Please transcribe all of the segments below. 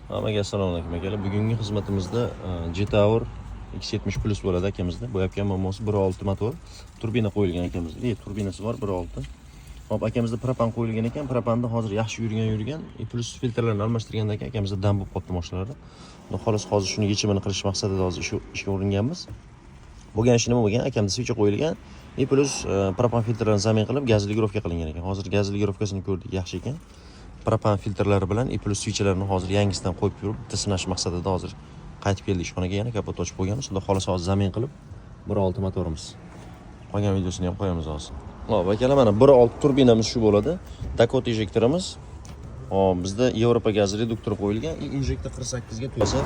Hammaga assalomu alaykum akalar. Bugungi xizmatimizda G-Tower X70 Plus bo'ladi akamizda. Bo'yabgan muammosi 1.6 motor, turbina qo'yilgan akamizda. Turbinasi bor 1.6. Hop, akamizda propan qo'yilgan ekan. Propanda hozir yaxshi yurgan. Plus filtrlarni almashtirgandan keyin akamizda dam bo'lib qolibdi mashinalarda. Xolos hozir shuni yechimini qilish maqsadida hozir ishga uringanmiz. Bo'lgan ish nima bo'lgan? Akamda switch qo'yilgan. Plus propan filtrlarini zamin qilib gazligirovka qilingan ekan. Hozir gazligirovkasini ko'rdik, yaxshi ekan. Propan filtrlari bilan plus switchlarni hozir yangisidan qo'yib yurib, bitta sinash maqsadida hozir qaytib keldik ishxonaga. Yana kapot ochib qo'yganmiz. Xudo xolasa hozir zamin qilib 1.6 motorimiz. Qolgan videosini ham qo'yamiz hozir. Hop, akalar, mana 1.6 turbinamiz shu bo'ladi. Dakota injektorimiz. Hop, bizda Yevropa gaz reduktori qo'yilgan. Injektor 48 ga to'lsa,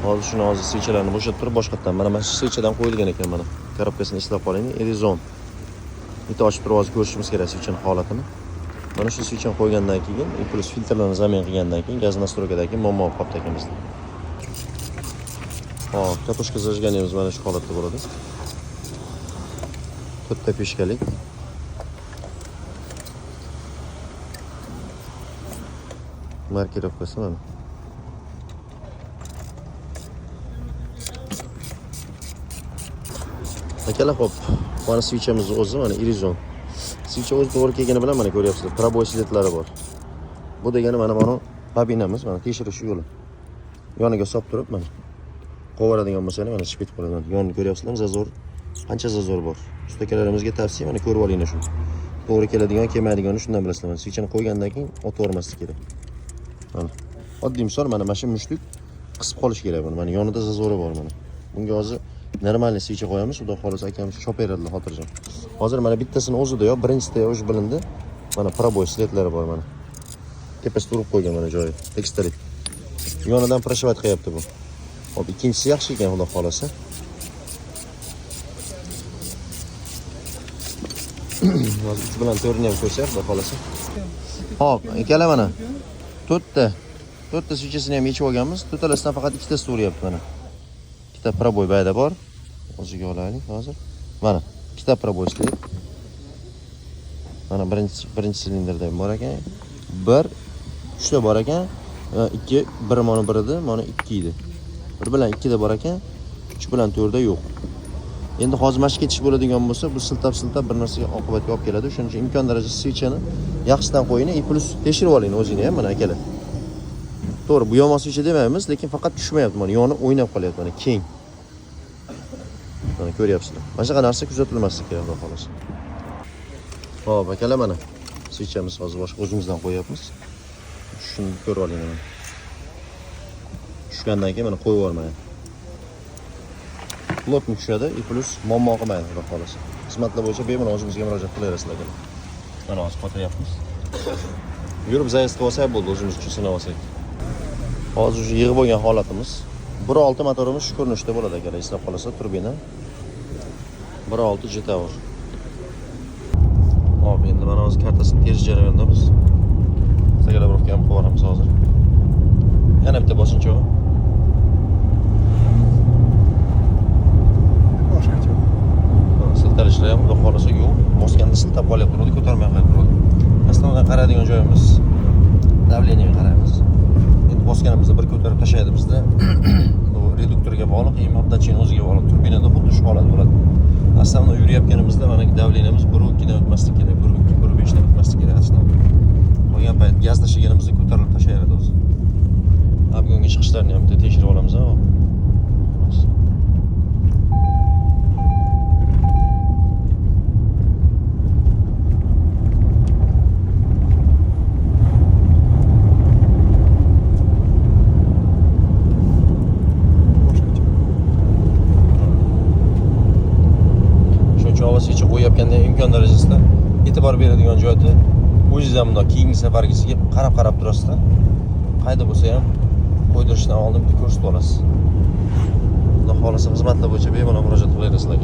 hozir shuni switchlarni bo'shatib turib boshqatdan mana shu switchdan qo'yilgan ekan mana. Korobkasini eslab qoling. Erizon. Bitta ochib turib hozir ko'rishimiz kerak switchning holatini. Mana shu switchni qo'ygandan keyin plus filtrlarni zamin qilgandan keyin gaz nastroykadagi muammo qolibdi ekanmizda. Hop, katoshka zajganimiz mana shu holatda bo'ladi. To'rtta peshkalik. Markirovkasi mana. Akalar, hop, mana switchimiz o'zi mana Erizon. Switch o'z to'g'ri kelgani bilan mana ko'ryapsizlar, proboy sletlari bor. Bu degani mana buni bobinamiz, mana tekshirish yo'li. Yoniga solib turib mana qo'varadigan bo'lsangiz mana chiqib qoladi. Mana yonni ko'ryapsizlarmi? Zazor. Qancha zazor bor? Ustakalarimizga tavsiya, mana ko'rib olinglar shuni. To'g'ri keladigan, kelmaydiganini shundan bilasizlar. Mana switchni qo'ygandan keyin o'tvormaslik kerak. Mana oddiy misol, mana shu mushtuk qisib qolish kerak buni. Mana yonida zazori bor mana. Bunga hozir normalniy switch qo'yamiz, xudo xolasa akamiz chop beradilar xotirjam. Hozir mana bittasini o'zida yo birinchisida o'zi bilindi. Mana proboy sletlari bor mana. Tepasida urib qo'ygan mana joyi. Tekstolit. Yonidan prashovat qilyapti bu. Hop, ikkinchisi yaxshi ekan, xudo xolasa. Hozir 3 bilan 4 ni ham qo'ysak, xudo xolasa. Hop, akalar, mana to'rtta switchini ham yechib olganmiz. To'talasidan faqat ikkitasi uryapti mana. Ikkita proboy bayda bor. O'ziga olaylik hozir. Mana ikkita proboy slet. Mana birinchi silindrda ham bor ekan. 1 3 ta bor ekan. 2 1 mana 1 edi, mana 2 edi. 1 bilan 2 da bor ekan, 3 bilan 4 da yo'q. Endi hozir mash ketish bo'ladigan bo'lsa, bu siltab bir narsaga oqibatga olib keladi. Shuning uchun imkon darajasi switchini yaxshisidan qo'ying, plus tekshirib oling o'zingni ham mana akalar. To'g'ri, bu yomon switch demaymiz, lekin faqat tushmayapti mana, yoni o'ynab qolyapti mana, keng. Mana ko'ryapsizlar. Mana shunaqa narsa kuzatilmasligi kerak, xudo xolasa. Hop, akalar, mana switchimiz hozir boshqa o'zimizdan qo'yapmiz. Shuni ko'rib oling mana. Tushgandan keyin mana qo'yib yubormaydi. Plotni tushadi, plus muammo qilmaydi, xudo xolasa. Xizmatlar bo'yicha bemalol o'zimizga murojaat qilaverasizlar. Mana hozir qotiryapmiz. Yurib zayiz qilib olsak bo'ldi, o'zimiz uchun sinab olsak. Hozir shu yig'ib bo'lgan holatimiz 1.6 motorimiz shu ko'rinishda bo'ladi akalar, eslab qolasa, turbina 1.6 G-Tower. Hop, endi mana hozir kartasini terish jarayonidamiz. Stagalarovka ham qilib hozir. Yana bitta bosinchi bor. Boshqacha. Siltalishlar ham xudo xolasa yo'q. Bosganda siltab qolyapti, turadi, ko'tarmay qo'yadi. Aslida qaraydigan joyimiz davleniyga qaraymiz. Endi bosganimizda bir ko'tarib tashlaydi bizda. Bu reduktorga bog'liq, moddatchining o'ziga bog'liq. Turbinada xuddi shu holat bo'ladi. Aslida yurayotganimizda mana davleniyamiz 1.2 dan o'tmaslik kerak, 1.5 dan o'tmaslik kerak aslida. Qolgan payt gaz tashiganimizda ko'tarilib tashlaydi o'zi. Bugungi chiqishlarni ham tekshirib olamiz, ha. Switch qo'yayotganda imkon darajasida e'tibor beradigan joyda o'zingiz ham bundoq keyingi safargisiga qarab turasizlar. Qayda bo'lsa ham qo'ydirishdan oldin bitta ko'rsatib olasiz. Xudo xolasa xizmatlar bo'yicha bemalol murojaat qilaverasizlar.